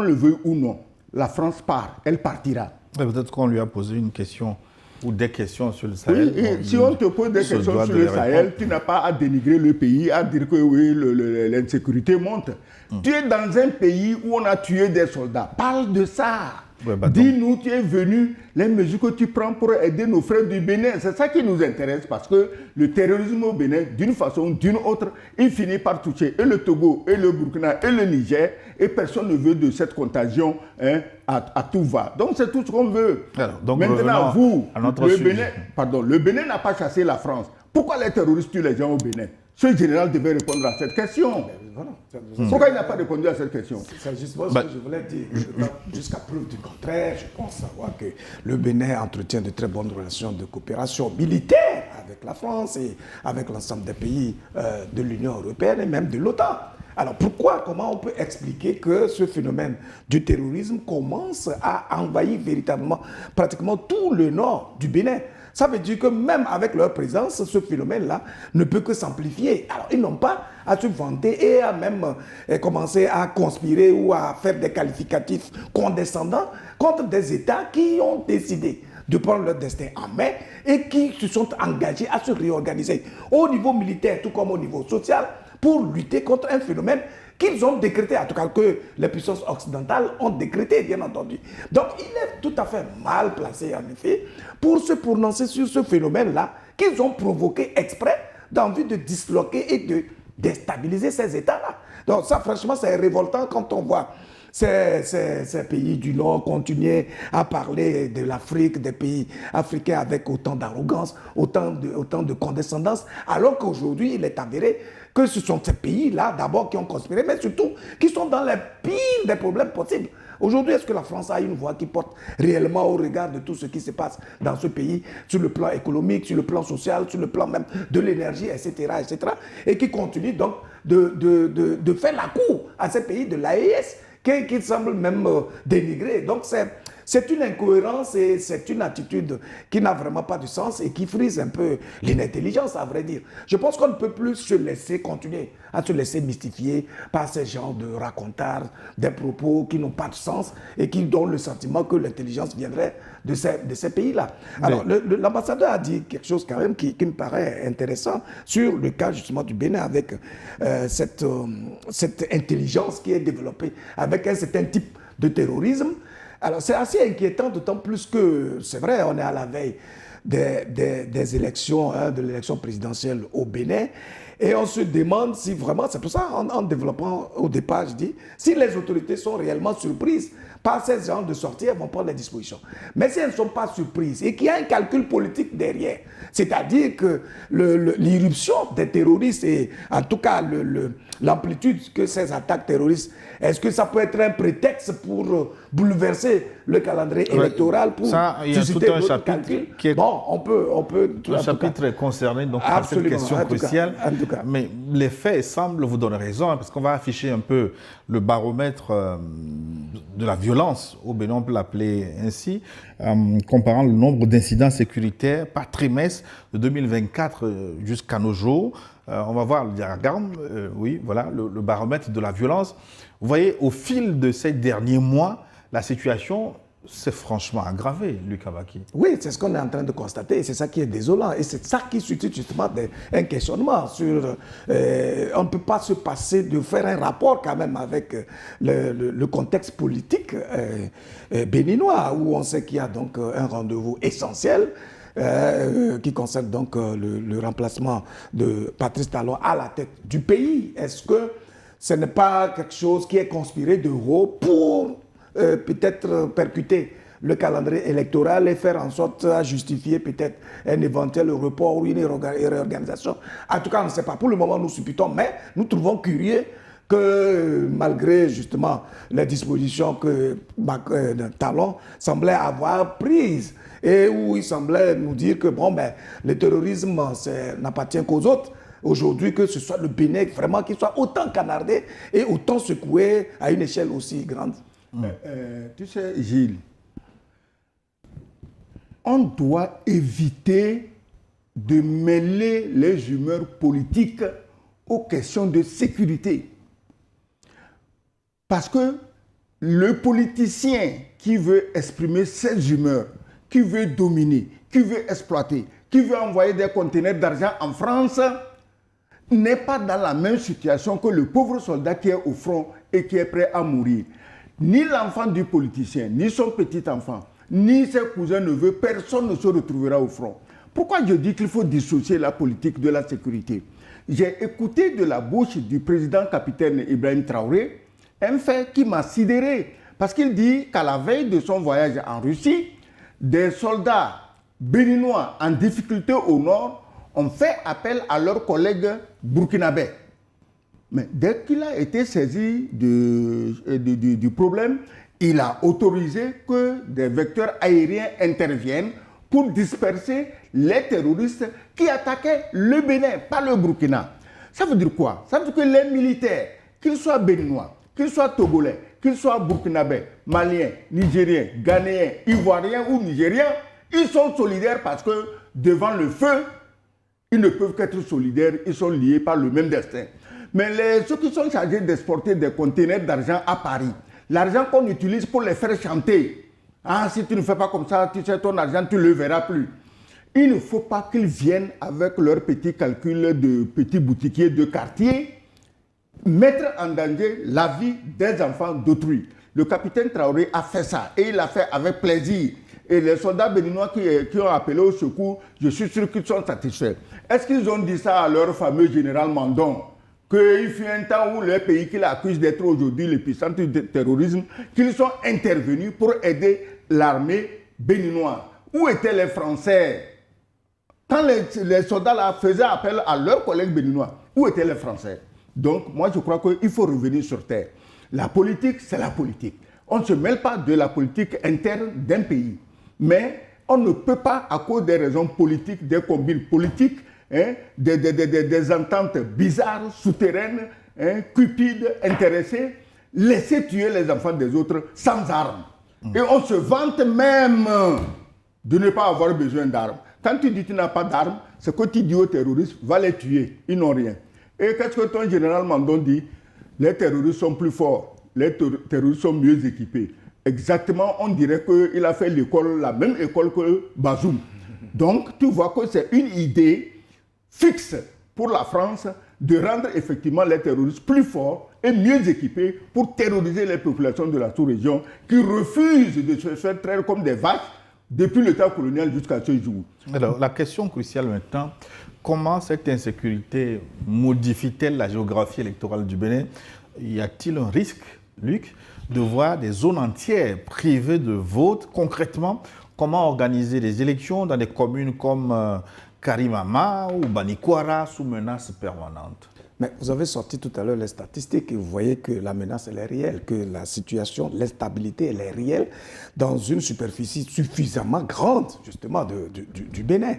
le veut ou non, la France part, elle partira. Peut-être qu'on lui a posé une question ou des questions sur le Sahel. Oui, et si on te pose des questions sur le Sahel, tu n'as pas à dénigrer le pays, à dire que oui, l'insécurité monte. Tu es dans un pays où on a tué des soldats. Parle de ça. Ouais, dis-nous, tu es venu, les mesures que tu prends pour aider nos frères du Bénin. C'est ça qui nous intéresse parce que le terrorisme au Bénin, d'une façon ou d'une autre, il finit par toucher et le Togo, et le Burkina, et le Niger. Et personne ne veut de cette contagion à tout va. Donc c'est tout ce qu'on veut. Alors, donc, maintenant, vous, le Bénin n'a pas chassé la France. Pourquoi les terroristes tuent les gens au Bénin? Ce général devait répondre à cette question. Pourquoi il n'a pas répondu à cette question? C'est justement ce que je voulais dire. Jusqu'à preuve du contraire, je pense savoir que le Bénin entretient de très bonnes relations de coopération militaire avec la France et avec l'ensemble des pays de l'Union européenne et même de l'OTAN. Alors comment on peut expliquer que ce phénomène du terrorisme commence à envahir véritablement pratiquement tout le nord du Bénin? Ça veut dire que même avec leur présence, ce phénomène-là ne peut que s'amplifier. Alors, ils n'ont pas à se vanter et à même commencer à conspirer ou à faire des qualificatifs condescendants contre des États qui ont décidé de prendre leur destin en main et qui se sont engagés à se réorganiser au niveau militaire tout comme au niveau social pour lutter contre un phénomène qu'ils ont décrété, en tout cas que les puissances occidentales ont décrété, bien entendu. Donc, il est tout à fait mal placé, en effet, pour se prononcer sur ce phénomène-là qu'ils ont provoqué exprès d'envie de disloquer et de déstabiliser ces États-là. Donc, ça, franchement, c'est révoltant quand on voit ces pays du Nord continuer à parler de l'Afrique, des pays africains avec autant d'arrogance, autant de condescendance, alors qu'aujourd'hui, il est avéré que ce sont ces pays-là, d'abord, qui ont conspiré, mais surtout, qui sont dans les pires des problèmes possibles. Aujourd'hui, est-ce que la France a une voix qui porte réellement au regard de tout ce qui se passe dans ce pays, sur le plan économique, sur le plan social, sur le plan même de l'énergie, etc., etc., et qui continue donc de faire la cour à ces pays de l'AES, qui semblent même dénigrer. Donc, c'est une incohérence et c'est une attitude qui n'a vraiment pas de sens et qui frise un peu l'intelligence, à vrai dire. Je pense qu'on ne peut plus se laisser continuer à se laisser mystifier par ces genres de racontards, des propos qui n'ont pas de sens et qui donnent le sentiment que l'intelligence viendrait de ces pays-là. Alors, l'ambassadeur a dit quelque chose quand même qui me paraît intéressant sur le cas justement du Bénin avec cette intelligence qui est développée avec un certain type de terrorisme. Alors, c'est assez inquiétant, d'autant plus que, c'est vrai, on est à la veille des élections, de l'élection présidentielle au Bénin, et on se demande si vraiment, c'est pour ça, en développant au départ, je dis, si les autorités sont réellement surprises par ces genres de sorties, elles vont prendre les dispositions. Mais si elles ne sont pas surprises et qu'il y a un calcul politique derrière, c'est-à-dire que l'irruption des terroristes et en tout cas l'amplitude que ces attaques terroristes, est-ce que ça peut être un prétexte pour bouleverser le calendrier électoral, pour susciter d'autres calculs? Bon, on peut un chapitre est concerné donc, par cette question cruciale. Mais les faits semblent vous donner raison, parce qu'on va afficher un peu le baromètre de la violence, au Bénin, on peut l'appeler ainsi, comparant le nombre d'incidents sécuritaires par trimestre de 2024 jusqu'à nos jours. On va voir le diagramme, oui, voilà, le baromètre de la violence. Vous voyez, au fil de ces derniers mois, la situation s'est franchement aggravée, Lucas Baki. Oui, c'est ce qu'on est en train de constater et c'est ça qui est désolant. Et c'est ça qui suscite justement un questionnement sur... on ne peut pas se passer de faire un rapport quand même avec le contexte politique béninois, où on sait qu'il y a donc un rendez-vous essentiel qui concerne donc le remplacement de Patrice Talon à la tête du pays. Est-ce que ce n'est pas quelque chose qui est conspiré de haut pour peut-être percuter le calendrier électoral et faire en sorte à justifier peut-être un éventuel report ou une réorganisation? En tout cas, on ne sait pas. Pour le moment, nous supputons, mais nous trouvons curieux que malgré justement les dispositions que Talon semblait avoir prises et où il semblait nous dire que bon, le terrorisme n'appartient qu'aux autres. Aujourd'hui, que ce soit le Bénin vraiment qui soit autant canardé et autant secoué à une échelle aussi grande. Tu sais, Gilles, on doit éviter de mêler les humeurs politiques aux questions de sécurité. Parce que le politicien qui veut exprimer ses humeurs, qui veut dominer, qui veut exploiter, qui veut envoyer des conteneurs d'argent en France, n'est pas dans la même situation que le pauvre soldat qui est au front et qui est prêt à mourir. Ni l'enfant du politicien, ni son petit-enfant, ni ses cousins, neveux, personne ne se retrouvera au front. Pourquoi je dis qu'il faut dissocier la politique de la sécurité? J'ai écouté de la bouche du président capitaine Ibrahim Traoré un fait qui m'a sidéré. Parce qu'il dit qu'à la veille de son voyage en Russie, des soldats béninois en difficulté au nord ont fait appel à leurs collègues burkinabés. Mais dès qu'il a été saisi du problème, il a autorisé que des vecteurs aériens interviennent pour disperser les terroristes qui attaquaient le Bénin, pas le Burkina. Ça veut dire quoi? Ça veut dire que les militaires, qu'ils soient béninois, qu'ils soient togolais, qu'ils soient burkinabés, maliens, nigériens, ghanéens, ivoiriens ou nigériens, ils sont solidaires parce que devant le feu, ils ne peuvent qu'être solidaires, ils sont liés par le même destin. Mais ceux qui sont chargés d'exporter des conteneurs d'argent à Paris, l'argent qu'on utilise pour les faire chanter, ah, si tu ne fais pas comme ça, tu sais, ton argent, tu ne le verras plus. Il ne faut pas qu'ils viennent avec leurs petits calculs de petits boutiquiers de quartier mettre en danger la vie des enfants d'autrui. Le capitaine Traoré a fait ça et il l'a fait avec plaisir. Et les soldats béninois qui ont appelé au secours, je suis sûr qu'ils sont satisfaits. Est-ce qu'ils ont dit ça à leur fameux général Mandon? Qu'il fut un temps où le pays qu'il accuse d'être aujourd'hui l'épicentre du terrorisme, qu'ils sont intervenus pour aider l'armée béninoise. Où étaient les Français? Quand les soldats là faisaient appel à leurs collègues béninois, où étaient les Français? Donc, moi, je crois qu'il faut revenir sur terre. La politique, c'est la politique. On ne se mêle pas de la politique interne d'un pays. Mais on ne peut pas, à cause des raisons politiques, des combines politiques, des ententes bizarres, souterraines, cupides, intéressées, laisser tuer les enfants des autres sans armes. Et on se vante même de ne pas avoir besoin d'armes. Quand tu dis que tu n'as pas d'armes, c'est que tu dis aux terroristes, va les tuer, ils n'ont rien. Et qu'est-ce que ton général Mandon dit? Les terroristes sont plus forts, les terroristes sont mieux équipés. Exactement, on dirait qu'il a fait l'école, la même école que Bazoum. Donc, tu vois que c'est une idée fixe pour la France de rendre effectivement les terroristes plus forts et mieux équipés pour terroriser les populations de la sous-région qui refusent de se faire traire comme des vaches depuis le temps colonial jusqu'à ce jour. Alors, la question cruciale maintenant, comment cette insécurité modifie-t-elle la géographie électorale du Bénin? Y a-t-il un risque, Luc, de voir des zones entières privées de vote? Concrètement, comment organiser des élections dans des communes comme Karimama ou Banikwara sous menace permanente? Mais vous avez sorti tout à l'heure les statistiques et vous voyez que la menace elle est réelle, que la situation, l'instabilité elle est réelle dans une superficie suffisamment grande justement du Bénin.